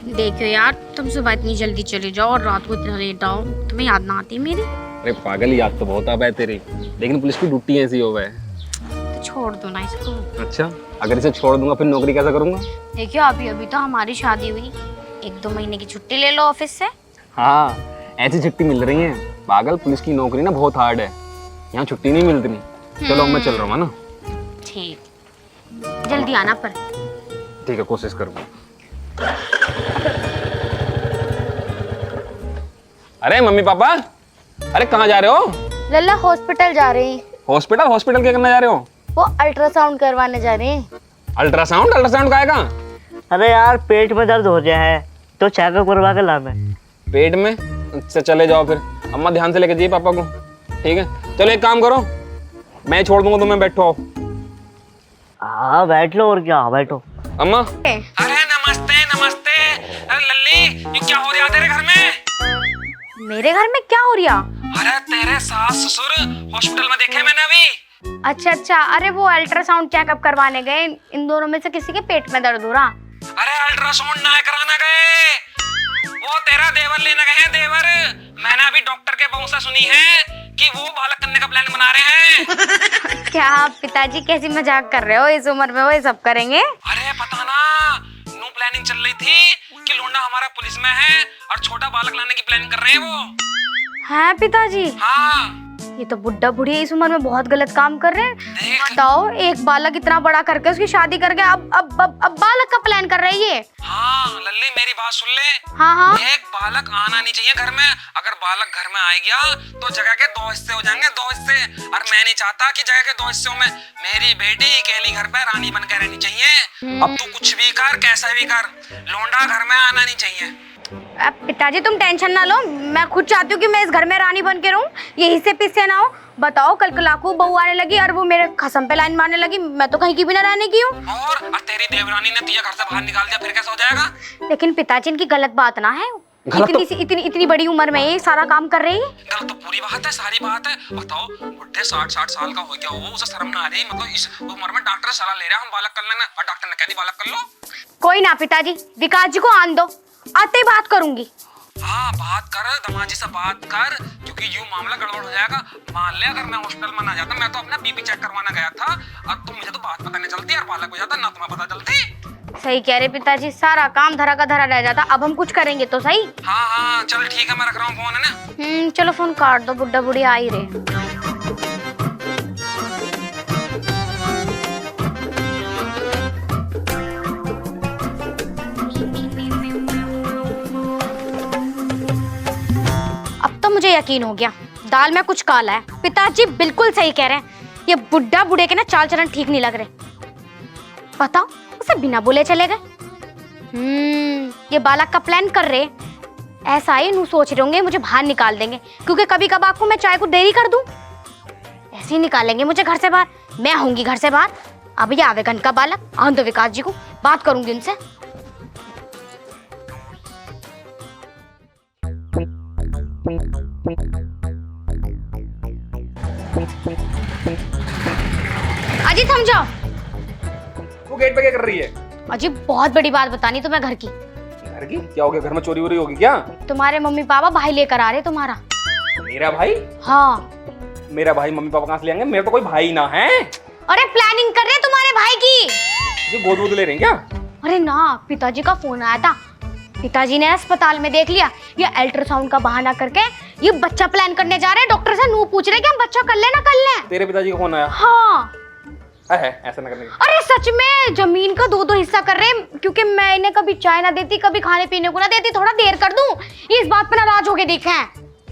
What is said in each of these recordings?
देखो यार, तुम सुबह इतनी जल्दी चले जाओ और रात को इतना लेट आओ, तुम्हें याद ना आती मेरी? अरे पागल, याद तो बहुत आता है तेरी, लेकिन पुलिस की ड्यूटी ऐसी हो है। तो छोड़ दो ना इसको। अच्छा, अगर इसे छोड़ दूंगा फिर नौकरी कैसा करूंगा? देखियो अभी अभी तो हमारी शादी हुई, 1-2 महीने की छुट्टी ले लो ऑफिस से। हाँ, ऐसी छुट्टी मिल रही है। पागल, पुलिस की नौकरी ना बहुत हार्ड है, यहाँ छुट्टी नहीं मिलती नहीं। चलो मैं चल रहा हूँ ना। ठीक, जल्दी आना पर। ठीक है, कोशिश करूँगा। अरे मम्मी पापा, अरे कहाँ जा रहे हो? लल्ला हॉस्पिटल जा रहे हैं। हॉस्पिटल? हॉस्पिटल क्या करने जा रहे हो? वो अल्ट्रासाउंड करवाने जा रहे हैं। अल्ट्रासाउंड? अल्ट्रासाउंड का आएगा? अरे यार पेट में दर्द हो गया है तो चेकअप करवा के लाना है। पेट में? अच्छा चले जाओ फिर। अम्मा ध्यान से लेके जाइए पापा को। ठीक है, चलो एक काम करो, मैं छोड़ दूंगा तुम्हें, बैठो आओ। हाँ बैठ लो, और क्या, बैठो। अम्मा। अरे नमस्ते नमस्ते। अरे लल्ली, ये क्या हो रहा है तेरे घर में? मेरे घर में क्या हो रहा? अरे तेरे सास ससुर हॉस्पिटल में देखे मैंने अभी। अच्छा, अरे वो अल्ट्रासाउंड चेकअप करवाने गए, इन दोनों में से किसी के पेट में दर्द हो रहा। अरे अल्ट्रासाउंड ना कराना गए, वो तेरा देवर लेने गए हैं, देवर। मैंने अभी डॉक्टर के मुंह से सुनी है कि वो बालक करने का प्लान बना रहे हैं। क्या पिताजी कैसी मजाक कर रहे हो? इस उम्र में वो ये सब करेंगे? अरे पता ना, नो प्लानिंग चल रही थी कि लोंडा हमारा पुलिस में है और छोटा बालक लाने की प्लानिंग कर रहे हैं वो। हैं पिताजी? हाँ। ये तो बुड्ढा बुढ़िया इस उम्र में बहुत गलत काम कर रहे हैं। देख। बताओ, एक बालक इतना बड़ा करके उसकी शादी करके अब बालक का प्लान कर रही है। हाँ लल्ली, मेरी बात सुन ले। हाँ। एक बालक आना नहीं चाहिए घर में। अगर बालक घर में आ गया तो जगह के 2 हिस्से हो जाएंगे, 2 हिस्से। और मैं नहीं चाहता कि जगह के 2 हिस्सों में मेरी बेटी अकेली घर पे रानी बन के रहनी चाहिए। अब तू कुछ भी कर, कैसा भी कर, लोंडा घर में आना नहीं चाहिए। अब पिताजी तुम टेंशन ना लो, मैं खुद चाहती हूँ कि मैं इस घर में रानी बन के रहूँ, ये हिस्से पिस्से ना हो। बताओ, कल लाखों बहू आने लगी और वो मेरे खसम पे लाइन मारने लगी, मैं तो कहीं की भी ना रहने की हूँ। और तेरी देवरानी ने तुझे घर से बाहर निकाल दिया, फिर कैसा हो जाएगा? लेकिन पिताजी, इनकी गलत बात ना है, गलत इतनी बड़ी उम्र में ये सारा काम कर रही है। गलत तो पूरी बात है, सारी बात है। बताओ, बुढ़े 60 साल का हो गया वो, उसे शर्म ना आ रही? मतलब इस उम्र में डॉक्टर से सलाह ले रहा है हम बालक कर लेना, और डॉक्टर ने कह दी बालक कर लो। कोई ना पिताजी, विकास जी को आन दो, आते ही बात करूंगी। हाँ बात कर, दमाजी से बात कर, क्योंकि यूं मामला गड़बड़ हो जाएगा। मान ले अगर मैं हॉस्पिटल में ना जाता, मैं तो अपना बीपी चेक करवाना गया था, अब तो मुझे तो बात पता नहीं चलती, और बालक हो जाता ना तुम्हें पता चलती। सही कह रहे पिताजी, सारा काम धरा का धरा रह जाता। अब हम कुछ करेंगे तो सही। हाँ चल ठीक है, मैं रख रहा हूँ फोन, है ना? चलो फोन काट दो, बुड्ढा बुढ़ी आ ही रहे। अब तो मुझे यकीन हो गया, दाल में कुछ काला है। पिताजी बिल्कुल सही कह रहे हैं, ये बुड्ढा बूढ़े के ना चाल चलन ठीक नहीं लग रहे। बताओ, उसे बिना बोले चले गए। ये बालक का प्लान कर रहे, ऐसा ही नू सोच रहे होंगे मुझे बाहर निकाल देंगे, क्योंकि कभी कभार को मैं चाय को देरी कर दूं, ऐसे ही निकालेंगे मुझे घर से बाहर। मैं होंगी घर से बाहर। अब ये आवे घन का बालक, आन दो विकास जी को, बात करूंगी उनसे। अजी थम जाओ। वो गेट पे क्या कर रही है? अजी बहुत बड़ी बात बतानी तुम्हें घर की। घर की? क्या हो गया? घर में चोरी वोरी होगी क्या? तुम्हारे मम्मी पापा भाई लेकर आ रहे तुम्हारा। मेरा भाई? हाँ। मेरा भाई मम्मी पापा कहाँ से ले आएंगे? मेरा तो कोई भाई ना है। अरे प्लानिंग कर रहे तुम्हारे भाई की। ये गोद वोद ले रहे हैं क्या? अरे ना, पिताजी का फोन आया था, पिताजी ने अस्पताल में देख लिया, ये अल्ट्रासाउंड का बहाना करके ये बच्चा प्लान करने जा रहे हैं। डॉक्टर से नू पूछ रहे कि हम बच्चा कर ले ना कर ले। तेरे पिताजी का फोन आया? हाँ। है ऐसा ना करने का। अरे सच में, जमीन का 2-2 हिस्सा कर रहे हैं, क्योंकि मैं इन्हें कभी चाय ना देती, कभी खाने पीने को ना देती, थोड़ा देर कर दूं, ये इस बात पर नाराज होके देखे हैं।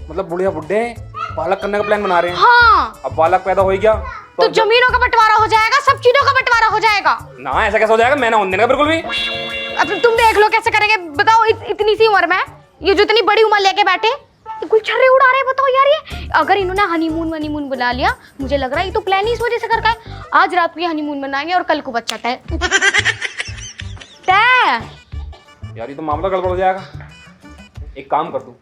मतलब बुढ़िया बुड्ढे बालक करने का प्लान बना रहे हैं? हाँ। अब बालक पैदा हो गया तो जमीनों का बंटवारा हो जाएगा, सब चीजों का बंटवारा हो जाएगा ना। ऐसा कैसे हो जाएगा? मैं ना होने देगा बिल्कुल भी। अब तुम देख लो कैसे करेंगे। बताओ, इतनी सी उम्र में ये जो इतनी बड़ी उम्र लेके बैठे, ये गुलछर्रे उड़ा रहे। बताओ यार, ये अगर इन्होंने हनीमून बुला लिया, मुझे लग रहा है ये तो प्लान ही इस वजह से करके है। आज रात को ये हनीमून मनाएंगे और कल को बच्चा तय। यार ये तो मामला गड़बड़ हो जाएगा। एक काम कर तू,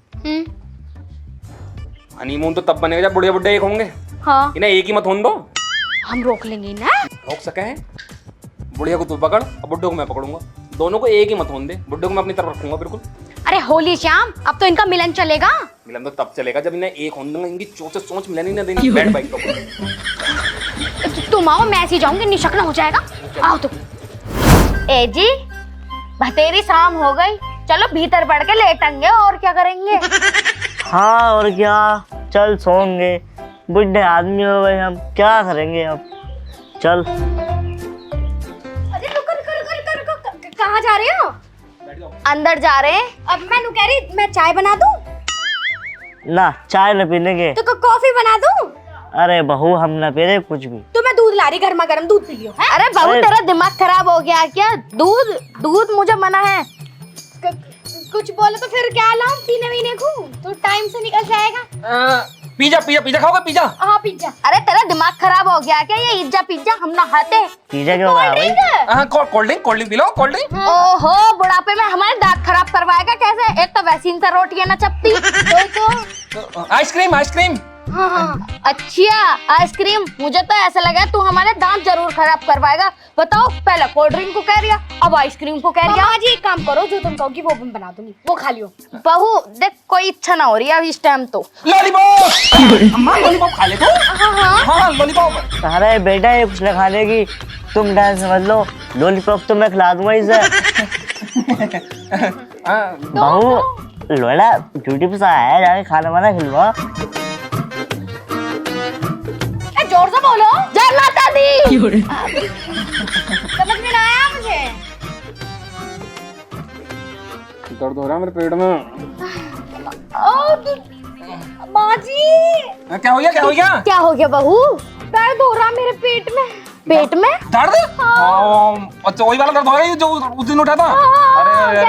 हनीमून तो तब बनेगा जब बुढ़े बुड्ढे एक होंगे। हाँ। इन्हें एक ही मत होने दो। हम रोक लेंगे ना। रोक सके हैं? बुढ़िया को तू पकड़ और बुड्ढे को मैं पकड़ूंगा, दोनों को एक ही मत होने दे, बुड्ढे को मैं अपनी तरफ रखूंगा बिल्कुल। अरे होली श्याम, अब तो इनका मिलन चलेगा। मिलन तो तब चलेगा जब इन्हें एक होने दूंगा, इनकी सोच मिलन ही ना देनी। बैठ बाइक पर। तुम आओ, मैं ऐसे ही जाऊंगी, निशक ना हो जाएगा। आओ तुम। ए जी, भतेरी शाम हो गई, चलो भीतर पड़ के लेटेंगे और क्या करेंगे। हाँ और क्या, चल सोएंगे, बुढ़े आदमी हो गए हम, क्या करेंगे अब, चल। अरे रुको रुको रुको रुको रुको, कहाँ जा रहे हो? अंदर जा रहे हैं। अब मैं कह रही, मैं चाय बना दूं? ना चाय न पीने के। तो कॉफी बना दूं? अरे बहू हम न पी रहे कुछ भी। तो मैं दूध ला रही, गर्मा गर्म दूध पी लियो। अरे बहू तेरा दिमाग खराब हो गया क्या? दूध दूध मुझे मना है। कुछ बोले तो फिर क्या लाऊं पीने वीने को? तो टाइम से निकल जाएगा। पिज्जा पिज्जा पिज्जा खाओगे? पिज्जा? हाँ पिज्जा। अरे तेरा दिमाग खराब हो गया क्या? ये इज्जा पिज्जा हम ना खाते। पिज्जा क्यों खा भाई? हाँ cold drink P low, cold drink. ओहो, बुढ़ापे में हमारे दांत खराब करवाएगा कैसे? एक तो वैसी इनसे रोटियां ना चपती। तो आइसक्रीम आइसक्रीम। हाँ हाँ। अच्छा आइसक्रीम, मुझे तो ऐसा लगा तू हमारे दांत जरूर खराब करवाएगा। बताओ, पहले कोल्ड ड्रिंक को कह रिया, अब आइसक्रीम को कह रिया। मामा जी एक काम करो, जो तुम कहोगी वो मैं बना दूंगी, वो खा लियो। बहू देख, कोई इच्छा ना हो रही है अब इस टाइम तो। लॉलीपॉप। अम्मा लॉलीपॉप खा ले तो। हाँ लॉलीपॉप। अरे बेटा ये कुछ न खाने की, तुम डांस समझ लो, लॉलीपॉप तो मैं खिला दूंगा इसे। बहू लोड़ा ड्यूटी पे से आया है, जाके खाना वाना खिलवा। जोर से बोलो। जय माता दी। समझ में ना आया मुझे। दर्द हो रहा है मेरे पेट में। माँ जी क्या हो गया, क्या हो गया? क्या हो गया बहू? दर्द हो रहा मेरे पेट में। पेट में दर्द? अच्छा वही वाला दर्द हो रहा है जो उस दिन उठा था? अरे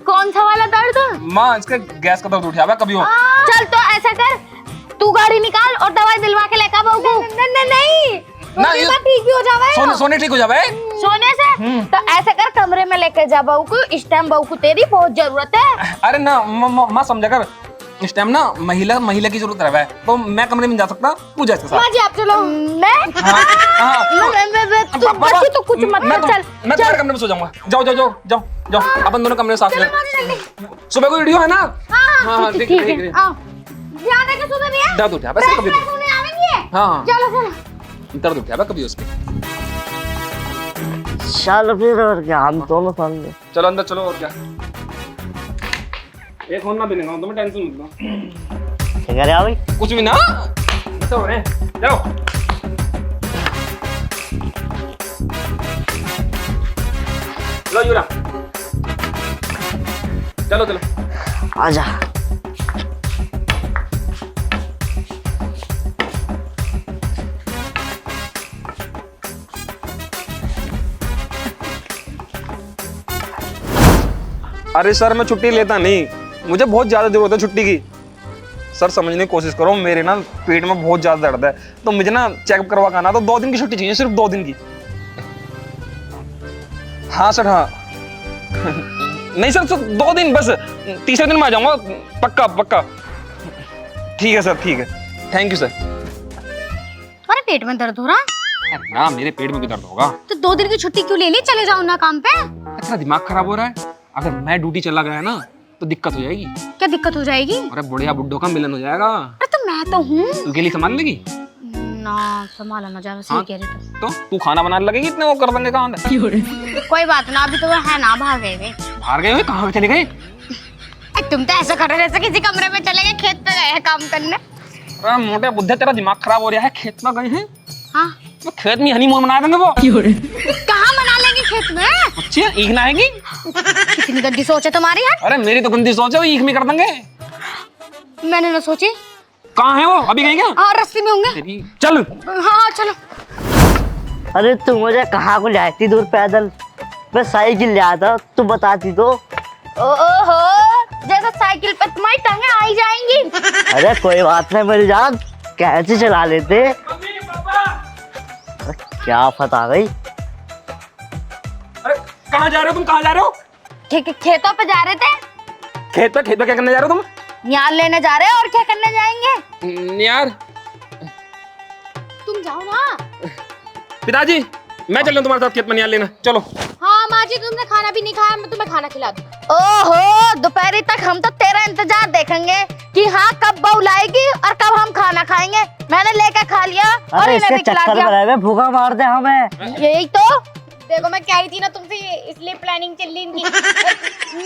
कौन सा वाला दर्द? माँ इसके गैस का दर्द उठा हुआ कभी हो। चल तो ऐसा कर, तू गाड़ी निकाल और दवाई दिलवा के लेकर बहू को। नहीं ना ये ठीक भी हो जावे। सोने ठीक हो जावे। सोने से तो ऐसा कर, कमरे में लेकर जा बहू को, इस टाइम बहू को तेरी बहुत जरूरत है। अरे ना माँ समझा कर, इस टाइम ना महिला की जरूरत है, तो मैं कमरे में जा सकता, तू जा इसके साथ। माँ जी आप चलो। तू बच्ची तो कुछ मत कर, चल मैं तुम्हारे कमरे में सो जाऊंगा। जाओ जाओ जाओ जाओ जाओ, अपन दोनों कमरे साथ में। सुबह को वीडियो है ना? हाँ ठीक है। ध्यान रखो सुबह भी है। दर्द उठा वैसे कभी। सोने आवेंगे। हाँ चलो चलो। दर्द उठा कभी उसके। चलो फिर और क्या, हम दोनों समझे। चलो अंदर चलो, और क्या। एक होना भी नहीं, तुम्हें टेंशन मत लो। क्या कह रहे हो भाई? कुछ भी ना, ऐसा हो रहे हैं। चलो लो यूरा, चलो चलो आजा। अरे सर मैं छुट्टी लेता नहीं, मुझे बहुत ज़्यादा ज़रूरत है छुट्टी की। सर समझने की कोशिश करो, मेरे ना पेट में बहुत ज़्यादा दर्द है, तो मुझे ना चेकअप करवा के आना, तो 2 दिन की छुट्टी चाहिए, सिर्फ 2 दिन की। हाँ सर हाँ। नहीं सर 2 दिन बस, तीसरे दिन में आ जाऊंगा, पक्का पक्का। ठीक है सर, ठीक है, थैंक यू सर। अरे पेट में दर्द हो रहा? ना मेरे पेट में भी दर्द होगा। तो 2 दिन की छुट्टी क्यों ले ली? चले जाओ ना काम पे। अच्छा दिमाग खराब हो रहा है, अगर मैं ड्यूटी चला गया ना तो दिक्कत हो जाएगी। क्या दिक्कत हो जाएगी? अरे बुढ़िया बुड्ढों का मिलन हो जाएगा। अरे तो मैं तो हूँ तू अकेली संभाल लेगी? ना, संभाला ना जाए, सही हाँ, कह रही तो तू खाना बनाने लगेगी, इतने वो कर देंगे कहाँ है? कोई बात ना, अभी तो वो है ना, बाहर गए वे। बाहर गए हुए कहाँ चले गए? तुम तो ऐसा कर रहे जैसे किसी कमरे में चले गए, खेत पे गए हैं काम करने। अरे मोटे बुद्धे तेरा दिमाग खराब हो रहा है, खेत में गए हैं? हाँ तो खेत में हनीमून मना देंगे वो। कहाँ मना लेंगे खेत में? अच्छी ईख ना आएगी। कितनी गंदी सोच है तुम्हारी यार। अरे मेरी तो गंदी सोच है, वो ईख में कर देंगे। मैंने ना सोची। कहाँ है वो, अभी गए क्या? हाँ रास्ते में होंगे। तेरी चल। हाँ चलो। अरे तू मुझे कहाँ को जाती दूर पैदल, मैं साइकिल ले आता, तू बताती तो। ओहो, जैसा साइकिल पे तुम्हारी टांगे आ ही जाएंगी। अरे कोई बात नहीं मेरी जान, कैसे चला लेते। क्या आफत आ गई। अरे कहाँ जा रहे हो तुम, कहाँ जा रहे हो? खेतों पे जा रहे थे। खेत पे क्या करने जा रहे हो तुम? न्यार लेने जा रहे हैं, और क्या करने जाएंगे? यार तुम जाओ ना। पिताजी मैं चल रहा हूँ तुम्हारे साथ खेत में नियाल लेना, चलो। हाँ माँ जी कि तुमने खाना भी नहीं खाया, मैं तुम्हें खाना खिला दूं। ओहो, दोपहरी तक हम तो तेरा इंतजार देखेंगे कि हाँ कब बहू लाएगी और कब हम खाना खाएंगे। मैंने लेकर खा लिया और अरे इन्हें इसके भी खिला चक्कर दिया। में रहे भूखा मार दे हमें। यही तो। देखो मैं कह रही थी ना तुमसे, इसलिए प्लानिंग चल रही इनकी।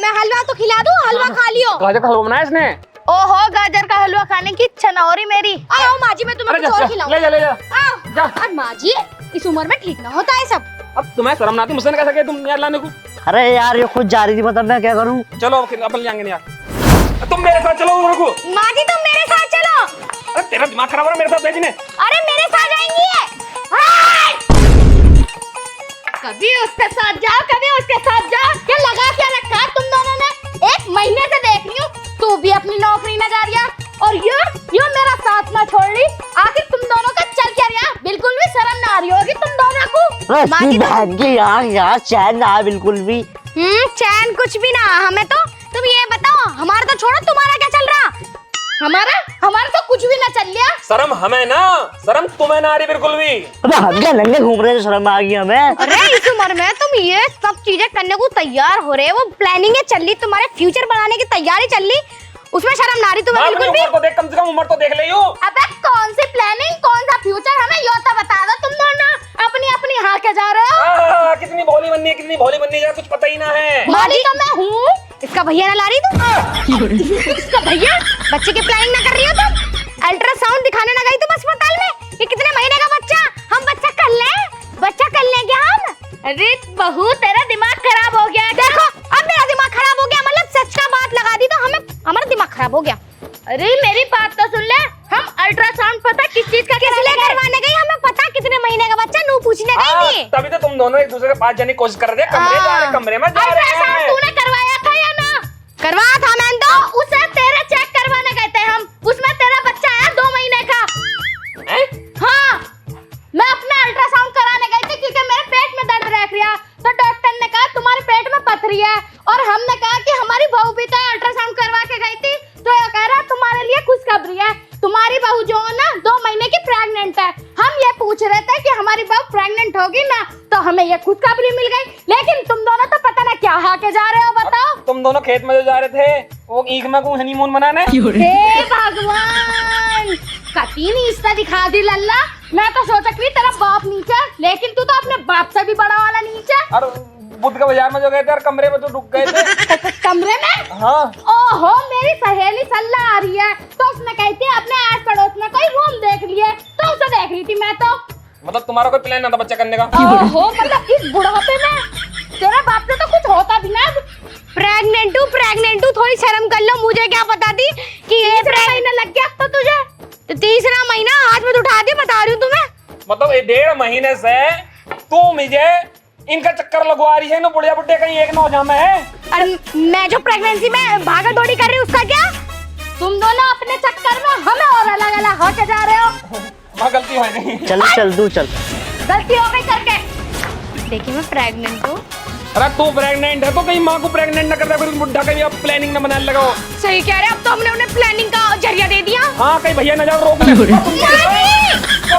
मैं हलवा तो खिला दूं, हलवा खा लियो। गाजर का हलवा बनाया इसने। ओहो, गाजर का हलवा खाने की इच्छा ना हो रही मेरी। आओ माँ जी, मैं तुम्हें अरे कुछ और जा, खिलाऊं। ले जा ले जा। आओ। जा। और माँ जी, इस उम्र में ठीक ना होता है सब। अब तुम्हें शर्म ना आती, मुझसे कैसे कहे तुम यार लाने को। अरे यार ये खुद जा रही थी, मतलब मैं क्या करूं। चलो फिर अपन जाएंगे नहीं यार, तुम मेरे साथ चलो रुको। माँ जी तुम मेरे साथ चलो। अरे तेरा दिमाग खराब हो रहा है, मेरे साथ भेजने। अरे मेरे साथ जाएंगी ये। कभी उसके साथ जाओ, कभी उसके साथ जाओ। क्या लगा क्या रखा तुम दोनों ने? 1 महीने से देख रही हूँ, तू भी अपनी नौकरी न जा रही और ये मेरा साथ ना छोड़ रही। आखिर तुम दोनों का चल क्या रहा? बिल्कुल भी शर्म ना आ रही होगी तुम दोनों को। अरे इसकी बहन की यार चैन ना है बिल्कुल भी। चैन कुछ भी ना हमें तो। तुम ये बताओ, हमारा तो छोड़ो, तुम्हारा क्या चल रहा? हमारा तो कुछ भी ना चल लिया। शर्म हमें ना, शर्म तुम्हें ना आ रही बिल्कुल भी। अबे हम क्या नंगे घूम रहे थे, शर्म आ गई हमें। अरे इस उम्र में तुम ये सब चीजें करने को तैयार हो रहे हो, वो प्लानिंग चल रही, तुम्हारे फ्यूचर बनाने की तैयारी चल रही, उसमें शर्म ना आ रही तुम्हें बिल्कुल भी? उम्र तो देख, कम से कम उम्र तो देख ले यूं। अबे कौन सी प्लानिंग, कौन सा फ्यूचर, हमें यो तो बता दो। तुम दोनों अपनी हाँ के जा रहे हो। कितनी भोली बननी है, कितनी भोली बननी है, कुछ पता ही ना है। माली तो मैं हूँ। इसका भैया ना ला रही तुम? इसका भैया? बच्चे की प्लानिंग ना कर रही हो तुम? अल्ट्रासाउंड दिखाने ना गई तुम अस्पताल में कि कितने महीने का बच्चा? हम बच्चा कर लें क्या हम? अरे बहू, तेरा दिमाग खराब हो गया है। देखो अब मेरा दिमाग खराब हो गया, मतलब सच का बात लगा दी तो हमारा दिमाग खराब हो गया। अरे मेरी बात तो सुन ले। हम अल्ट्रासाउंड पता किस चीज का किसलिए करवाने गई? हमें पता कितने महीने का बच्चा, नू पूछने गई थी। तभी तो तुम दोनों एक दूसरे के पास जाने की कोशिश कर रहे थे। कमरे में जा रहे अल्ट्रासाउंड हैं। तूने करवाया था या ना? करवाया था मैंने तो। उसे तेरे चेक करवाने गए थे हम, उसमें तेरा बच्चा आया 2 महीने का। हाँ, मैं अपना अल्ट्रासाउंड कराने गई थी क्योंकि मेरे पेट में दर्द रह रहा। तो डॉक्टर ने कहा तुम्हारे पेट में पथरी है, और हमने कहा कि हमारी बहू भी तो अल्ट्रासाउंड करवा के गई थी, तो ये कह रहा तुम्हारे लिए खुशखबरी है, तुम्हारी बहू जो है ना 2 महीने की प्रेग्नेंट है। हम ये पूछ रहे थे कि हमारी बहू प्रेग्नेंट होगी ना, तो हमें ये खुशखबरी मिल गई। लेकिन तुम दोनों तो पता ना क्या हाँ के जा रहे हो, बताओ। तुम दोनों खेत में जो जा रहे थे, वो ईख में को हनीमून मनाने। हे भगवान, कती नीचता दिखा दी लल्ला। मैं तो सोचा कि तेरा बाप नीचे, लेकिन तू तो अपने बाप से भी बड़ा वाला नीचे। और बुद्ध का बाजार में जो गए थे और कमरे में तो रुक गए थे। कमरे में? हाँ। ओहो, मेरी सहेली सल्ला आ रही है, तो उसने कही थी अपने आस पड़ोस में कोई रूम देख लिए, तो उसे देख रही थी मैं तो। मतलब तुम्हारा कोई प्लान ना था बच्चा करने का? ओहो, मतलब इस बुढ़ापे में तेरे बाप से तो कुछ होता भी ना। प्रेग्नेंट हूँ, थोड़ी शर्म कर लो। मुझे क्या पता थी कि ये महीना लग गया तो तुझे। तो 3रा महीना हाथ में उठा दे, बता रही हूँ तुम्हें। मतलब 1.5 महीने से तू मुझे इनका चक्कर लगवा रही है ना, बुढ़िया बुढ़े कहीं एक ना हो जाए मैं। और मैं जो प्रेगनेंसी में भागा दौड़ी कर रही हूँ उसका क्या? तुम दोनों अपने चक्कर में हमें और अलग अलग होके जा रहे हो। वहाँ गलती हो गई। चल तू चल। गलती हो गई करके। देखिए मैं प्रेग्नेंट हूँ। अरे तू प्रेग्नेंट है तो कहीं माँ को प्रेग्नेंट ना कर दे, फिर बुढ़ा का भी अब प्लानिंग ना बनाने लगाओ। सही कह रहे, अब तो हमने उन्हें प्लानिंग का जरिया दे दिया। हाँ, कहीं भैया ना जाओ, रोक ले। माँ जी!